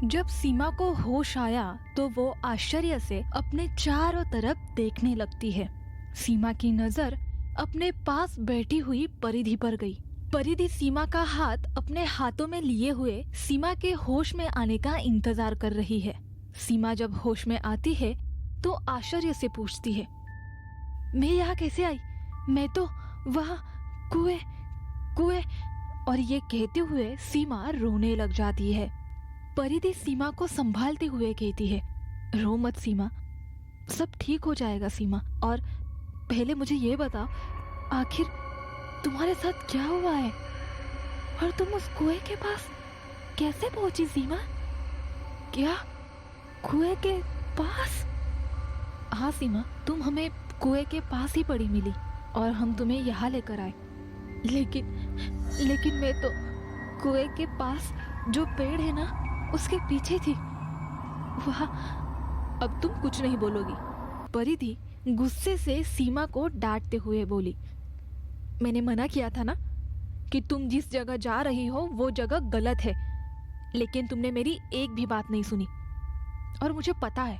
जब सीमा को होश आया तो वो आश्चर्य से अपने चारों तरफ देखने लगती है। सीमा की नजर अपने पास बैठी हुई परिधि पर गई। परिधि सीमा का हाथ अपने हाथों में लिए हुए सीमा के होश में आने का इंतजार कर रही है। सीमा जब होश में आती है तो आश्चर्य से पूछती है, मैं यहाँ कैसे आई? मैं तो वहाँ कुएं। और ये कहते हुए सीमा रोने लग जाती है। परिधि सीमा को संभालते हुए कहती है, रो मत सीमा, सब ठीक हो जाएगा सीमा। और पहले मुझे ये बताओ, आखिर तुम्हारे साथ क्या हुआ है और तुम उस कुएं के पास कैसे पहुंची सीमा? क्या कुएं के पास? हाँ सीमा, तुम हमें कुएं के पास ही पड़ी मिली और हम तुम्हें यहाँ लेकर आए। लेकिन मैं तो कुएं के पास जो पेड़ है ना, उसके पीछे थी वहाँ। अब तुम कुछ नहीं बोलोगी? परिधि गुस्से से सीमा को डांटते हुए बोली, मैंने मना किया था ना कि तुम जिस जगह जा रही हो वो जगह गलत है, लेकिन तुमने मेरी एक भी बात नहीं सुनी। और मुझे पता है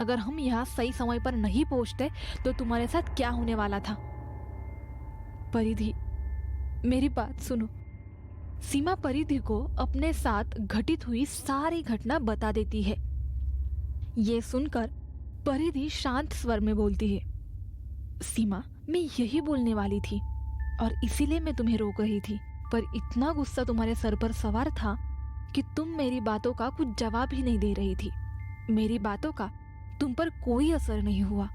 अगर हम यहाँ सही समय पर नहीं पहुंचते तो तुम्हारे साथ क्या होने वाला था। परिधि, मेरी बात सुनो। सीमा परिधि को अपने साथ घटित हुई सारी घटना बता देती है। ये सुनकर परिधि शांत स्वर में बोलती है, सीमा, मैं यही बोलने वाली थी और इसीलिए मैं तुम्हें रोक रही थी, पर इतना गुस्सा तुम्हारे सर पर सवार था कि तुम मेरी बातों का कुछ जवाब ही नहीं दे रही थी। मेरी बातों का तुम पर कोई असर नहीं हुआ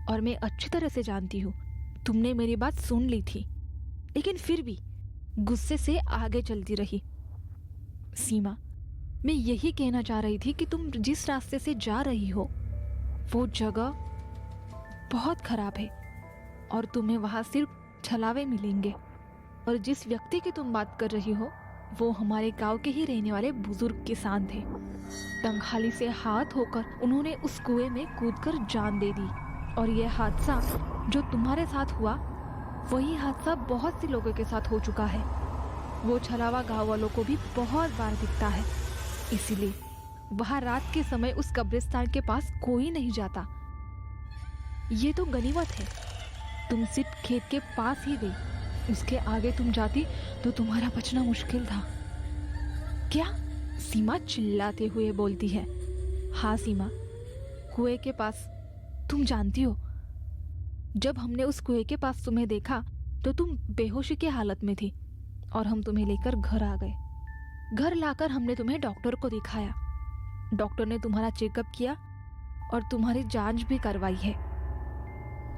और मैं अच्छी तरह से जानती हूँ तुमने मेरी बात सुन ली थी, लेकिन फिर भी गुस्से से आगे चलती रही। सीमा, मैं यही कहना चाह रही थी कि तुम जिस रास्ते से जा रही हो वो जगह बहुत खराब है और तुम्हें वहां सिर्फ छलावे मिलेंगे। और जिस व्यक्ति की तुम बात कर रही हो वो हमारे गांव के ही रहने वाले बुजुर्ग किसान थे। तंगहाली से हाथ होकर उन्होंने उस कुएं में कूदकर जान दे दी। और यह हादसा जो तुम्हारे साथ हुआ वही हादसा बहुत से लोगों के साथ हो चुका है। वो छलावा गांव वालों को भी बहुत बार दिखता है, इसीलिए वहां रात के समय उस कब्रिस्तान के पास कोई नहीं जाता। ये तो गनीमत है, तुम सिर्फ खेत के पास ही गई, उसके आगे तुम जाती तो तुम्हारा बचना मुश्किल था। क्या? सीमा चिल्लाते हुए बोलती है, हाँ सीमा, कुएं के पास। तुम जानती हो जब हमने उस कुएं के पास तुम्हें देखा तो तुम बेहोशी की हालत में थी और हम तुम्हें लेकर घर आ गए। घर लाकर हमने तुम्हें डॉक्टर को दिखाया। डॉक्टर ने तुम्हारा चेकअप किया और तुम्हारी जांच भी करवाई है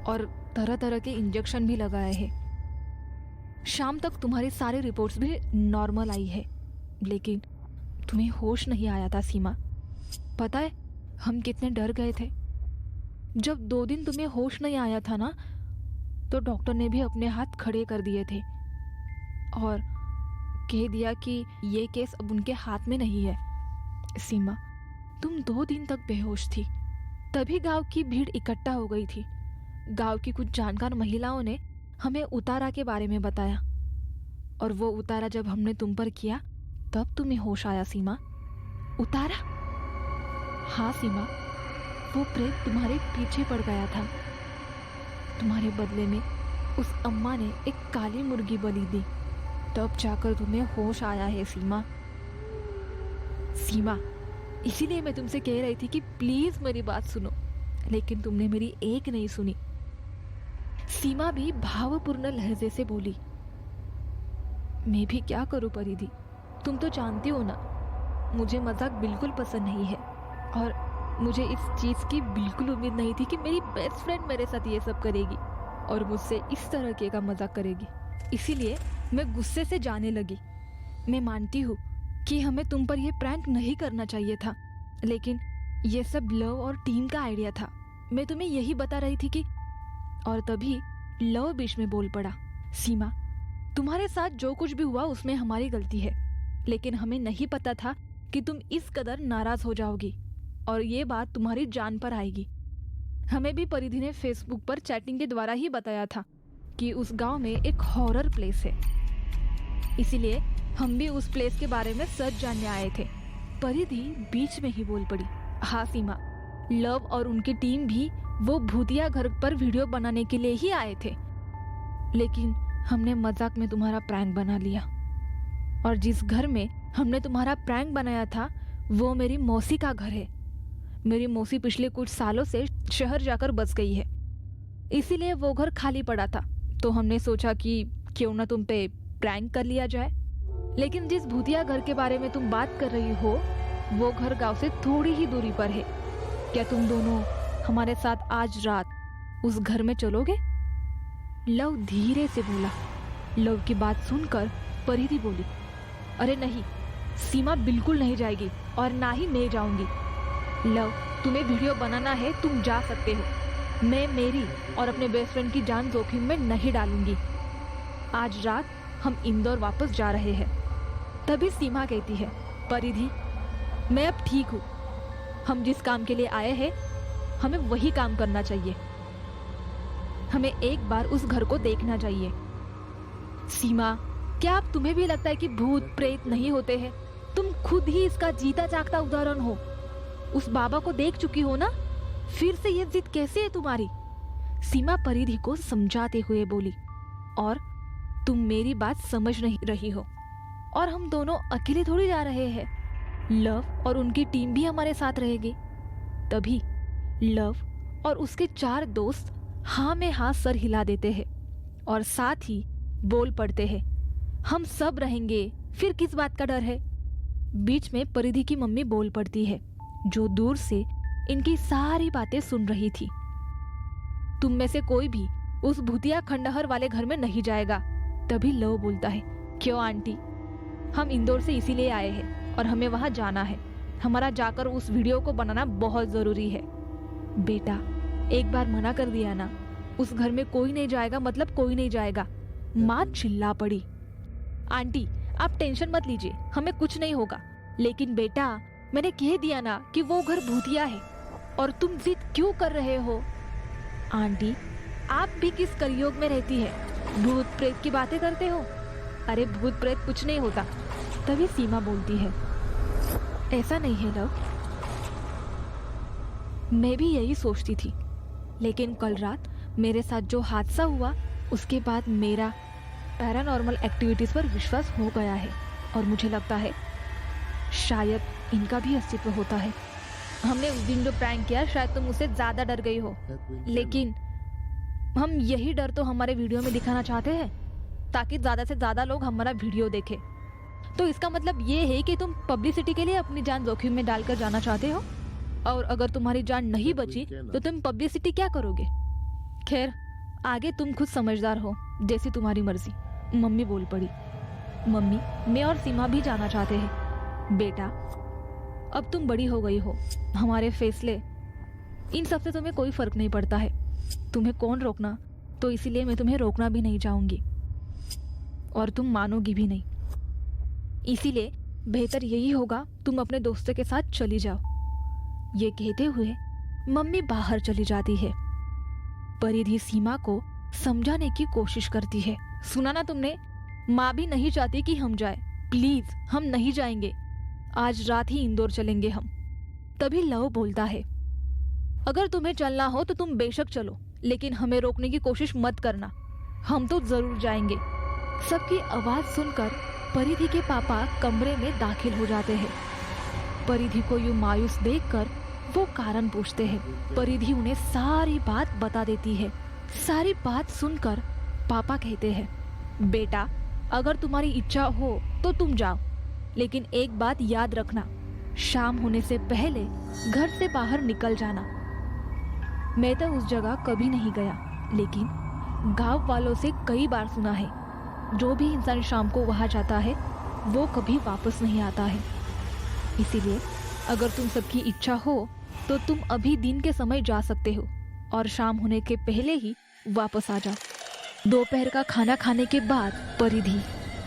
और तरह तरह के इंजेक्शन भी लगाए हैं। शाम तक तुम्हारी सारी रिपोर्ट्स भी नॉर्मल आई है, लेकिन तुम्हें होश नहीं आया था सीमा। पता है हम कितने डर गए थे जब 2 दिन तुम्हें होश नहीं आया था ना, तो डॉक्टर ने भी अपने हाथ खड़े कर दिए थे और कह दिया कि ये केस अब उनके हाथ में नहीं है। सीमा, तुम 2 दिन तक बेहोश थी। तभी गांव की भीड़ इकट्ठा हो गई थी। गांव की कुछ जानकार महिलाओं ने हमें उतारा के बारे में बताया और वो उतारा जब हमने तुम पर किया तब तुम्हें होश आया सीमा। उतारा? हाँ सीमा, वो प्रेत तुम्हारे पीछे पड़ गया था। तुम्हारे बदले में उस अम्मा ने एक काली मुर्गी बलि दी, तब जाकर तुम्हें होश आया है सीमा। सीमा, इसीलिए मैं तुमसे कह रही थी कि प्लीज मेरी बात सुनो, लेकिन तुमने मेरी एक नहीं सुनी। सीमा भी भावपूर्ण लहजे से बोली, मैं भी क्या करूं परिधि, तुम तो जानती हो ना मुझे मजाक बिल्कुल पसंद नहीं है और मुझे इस चीज की बिल्कुल उम्मीद नहीं थी कि मेरी बेस्ट फ्रेंड मेरे साथ ये सब करेगी और मुझसे इस तरह के का मजाक करेगी। इसीलिए मैं गुस्से से जाने लगी। मैं मानती हूँ कि हमें तुम पर यह प्रैंक नहीं करना चाहिए था, लेकिन ये सब लव और टीम का आइडिया था। मैं तुम्हें यही बता रही थी कि। और तभी लव बीच में बोल पड़ा, सीमा, तुम्हारे साथ जो कुछ भी हुआ उसमें हमारी गलती है, लेकिन हमें नहीं पता था कि तुम इस कदर नाराज हो जाओगी और ये बात तुम्हारी जान पर आएगी। हमें भी परिधि ने फेसबुक पर चैटिंग के द्वारा ही बताया था कि उस गांव में एक हॉरर प्लेस है, इसीलिए हम भी उस प्लेस के बारे में सच जानने आए थे। परिधि बीच में ही बोल पड़ी, हाँ सीमा, लव और उनकी टीम भी वो भूतिया घर पर वीडियो बनाने के लिए ही आए थे, लेकिन हमने मजाक में तुम्हारा प्रैंक बना लिया। और जिस घर में हमने तुम्हारा प्रैंक बनाया था वो मेरी मौसी का घर है। मेरी मौसी पिछले कुछ सालों से शहर जाकर बस गई है, इसीलिए वो घर खाली पड़ा था। तो हमने सोचा कि क्यों ना तुम पे प्रैंक कर लिया जाए। लेकिन जिस भूतिया घर के बारे में तुम बात कर रही हो वो घर गांव से थोड़ी ही दूरी पर है। क्या तुम दोनों हमारे साथ आज रात उस घर में चलोगे? लव धीरे से बोला। लव की बात सुनकर परिधि बोली, अरे नहीं, सीमा बिल्कुल नहीं जाएगी और ना ही मैं जाऊंगी। लव, तुम्हें वीडियो बनाना है, तुम जा सकते हो। मैं मेरी और अपने बेस्ट फ्रेंड की जान जोखिम में नहीं डालूंगी। आज रात हम इंदौर वापस जा रहे हैं। तभी सीमा कहती है, परिधि, मैं अब ठीक हूँ। हम जिस काम के लिए आए हैं हमें वही काम करना चाहिए। हमें एक बार उस घर को देखना चाहिए। सीमा, क्या अब तुम्हें भी लगता है कि भूत प्रेत नहीं होते हैं? तुम खुद ही इसका जीता जागता उदाहरण हो। उस बाबा को देख चुकी हो ना, फिर से ये जिद कैसे है तुम्हारी? सीमा परिधि को समझाते हुए बोली, और तुम मेरी बात समझ नहीं रही हो। और हम दोनों अकेले थोड़ी जा रहे हैं, लव और उनकी टीम भी हमारे साथ रहेगी। तभी लव और उसके 4 दोस्त हाँ में हाँ सर हिला देते हैं और साथ ही बोल पड़ते हैं, हम सब रहेंगे, फिर किस बात का डर है? बीच में परिधि की मम्मी बोल पड़ती है, जो दूर से इनकी सारी बातें सुन रही थी। तुम में से कोई भी उस भूतिया खंडहर वाले घर में नहीं जाएगा। तभी लव बोलता है, क्यों आंटी? हम इंदौर से इसीलिए आए हैं और हमें वहां जाना है। हमारा जाकर उस वीडियो को बनाना बहुत जरूरी है। बेटा, एक बार मना कर दिया ना, उस घर में कोई नहीं जाएगा मतलब कोई नहीं जाएगा। माँ चिल्ला पड़ी, आंटी आप टेंशन मत लीजिए, हमें कुछ नहीं होगा। लेकिन बेटा, मैंने कह दिया ना कि वो घर भूतिया है, और तुम जिद क्यों कर रहे हो? आंटी, आप भी किस कलयुग में रहती है? भूत प्रेत की बातें करते हो? अरे भूत प्रेत कुछ नहीं होता। तभी सीमा बोलती है, ऐसा नहीं है लव, मैं भी यही सोचती थी, लेकिन कल रात मेरे साथ जो हादसा हुआ उसके बाद मेरा पैरानॉर्मल एक्टिविटीज पर विश्वास हो गया है, और मुझे लगता है शायद इनका भी अस्तित्व होता है। हमने उस दिन जो प्रैंक किया, शायद तुम उससे ज्यादा डर गई हो, लेकिन हम यही डर तो हमारे वीडियो में दिखाना चाहते हैं ताकि ज्यादा से ज्यादा लोग हमारा वीडियो देखें। तो इसका मतलब ये है कि तुम पब्लिसिटी के लिए अपनी जान जोखिम में डालकर जाना चाहते हो, और अगर तुम्हारी जान नहीं बची तो तुम पब्लिसिटी क्या करोगे? खैर, आगे तुम खुद समझदार हो, जैसी तुम्हारी मर्जी। मम्मी बोल पड़ी, मम्मी, मैं और सीमा भी जाना चाहते हैं। बेटा, अब तुम बड़ी हो गई हो, हमारे फैसले इन सब से तुम्हें कोई फर्क नहीं पड़ता है। तुम्हें कौन रोकना, तो इसीलिए मैं तुम्हें रोकना भी नहीं चाहूंगी, और तुम मानोगी भी नहीं। इसीलिए बेहतर यही होगा तुम अपने दोस्तों के साथ चली जाओ। ये कहते हुए मम्मी बाहर चली जाती है। परिधि सीमा को समझाने की कोशिश करती है, सुना ना तुमने, माँ भी नहीं चाहती कि हम जाए, प्लीज हम नहीं जाएंगे, आज रात ही इंदौर चलेंगे हम। तभी लव बोलता है, अगर तुम्हें चलना हो तो तुम बेशक चलो, लेकिन हमें रोकने की कोशिश मत करना, हम तो जरूर जाएंगे। सबकी आवाज सुनकर परिधि के पापा कमरे में दाखिल हो जाते हैं। परिधि को यूं मायूस देखकर वो कारण पूछते हैं। परिधि उन्हें सारी बात बता देती है। सारी बात सुनकर पापा कहते हैं, बेटा, अगर तुम्हारी इच्छा हो तो तुम जाओ, लेकिन एक बात याद रखना, शाम होने से पहले घर से बाहर निकल जाना। मैं तो उस जगह कभी नहीं गया, लेकिन गांव वालों से कई बार सुना है, जो भी इंसान शाम को वहां जाता है वो कभी वापस नहीं आता है। इसीलिए अगर तुम सबकी इच्छा हो तो तुम अभी दिन के समय जा सकते हो और शाम होने के पहले ही वापस आ जाओ। दोपहर का खाना खाने के बाद परिधि,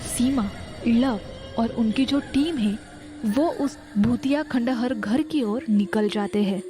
सीमा, लव और उनकी जो टीम है वो उस भूतिया खंडहर घर की ओर निकल जाते हैं।